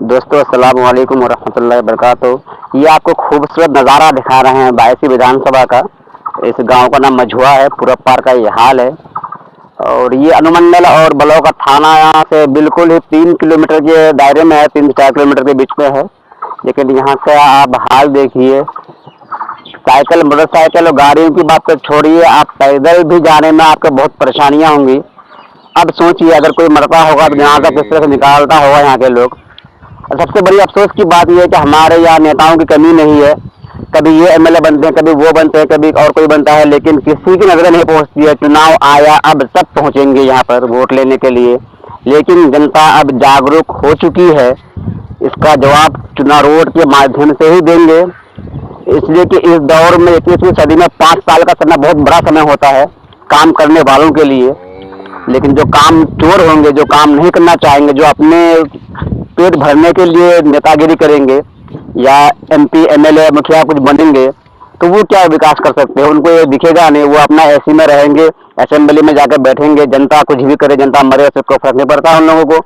दोस्तों अस्सलाम वालेकुम वरहमतुल्लाहि वबरकातुहू। ये आपको खूबसूरत नज़ारा दिखा रहे हैं बायसी विधानसभा का। इस गांव का नाम मझुआ है। पूरब पार का ये हाल है। और ये अनुमंडल और ब्लॉक का थाना यहाँ से बिल्कुल ही 3 किलोमीटर के दायरे में है, 3 से 4 किलोमीटर के बीच में है। लेकिन यहाँ का आप हाल देखिए। साइकिल, मोटरसाइकिल और गाड़ियों की बात तो छोड़िए, आप पैदल भी जाने में आपको बहुत परेशानियां होंगी। अब सोचिए, अगर कोई मरता होगा तो जनाजा किस तरह से निकालता होगा यहाँ के लोग। सबसे बड़ी अफसोस की बात यह है कि हमारे यहाँ नेताओं की कमी नहीं है। कभी ये एमएलए बनते हैं, कभी वो बनते हैं, कभी और कोई बनता है, लेकिन किसी की नजर नहीं पहुंचती है। चुनाव आया, अब सब पहुंचेंगे यहाँ पर वोट लेने के लिए। लेकिन जनता अब जागरूक हो चुकी है। इसका जवाब चुनाव रोड के माध्यम से ही देंगे। इसलिए कि इस दौर में 21वीं सदी में 5 साल का समय बहुत बड़ा समय होता है काम करने वालों के लिए। लेकिन जो काम चोर होंगे, जो काम नहीं करना चाहेंगे, जो अपने पेट भरने के लिए नेतागिरी करेंगे या एमपी एमएलए मुखिया कुछ बनेंगे, तो वो क्या विकास कर सकते हैं? उनको ये दिखेगा नहीं। वो अपना एसी में रहेंगे, असेंबली में जाकर बैठेंगे। जनता कुछ भी करे, जनता मरे, उससे कोई फर्क नहीं पड़ता उन लोगों को।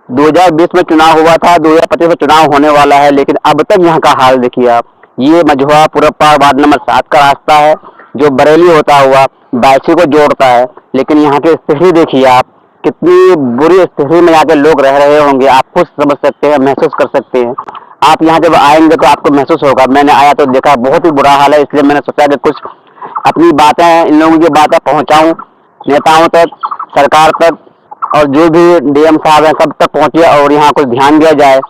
2020 में चुनाव हुआ था, 2025 में चुनाव होने वाला है, लेकिन अब तक यहाँ का हाल देखिए आप। ये मझुआ पूरब पार वार्ड नंबर 7 का रास्ता है, जो बरेली होता हुआ बायसी को जोड़ता है। लेकिन यहाँ की स्थिति देखिए आप, कितनी बुरी स्थिति में यहाँ के लोग रह रहे होंगे। आप खुद समझ सकते हैं, महसूस कर सकते हैं। आप यहाँ जब आएंगे तो आपको महसूस होगा। मैंने आया तो देखा बहुत ही बुरा हाल है, इसलिए मैंने सोचा कि कुछ अपनी बातें, इन लोगों की बातें पहुँचाऊँ नेताओं तक, सरकार तक, और जो भी डीएम साहब हैं सब तक पहुँचे और यहाँ कुछ ध्यान दिया जाए।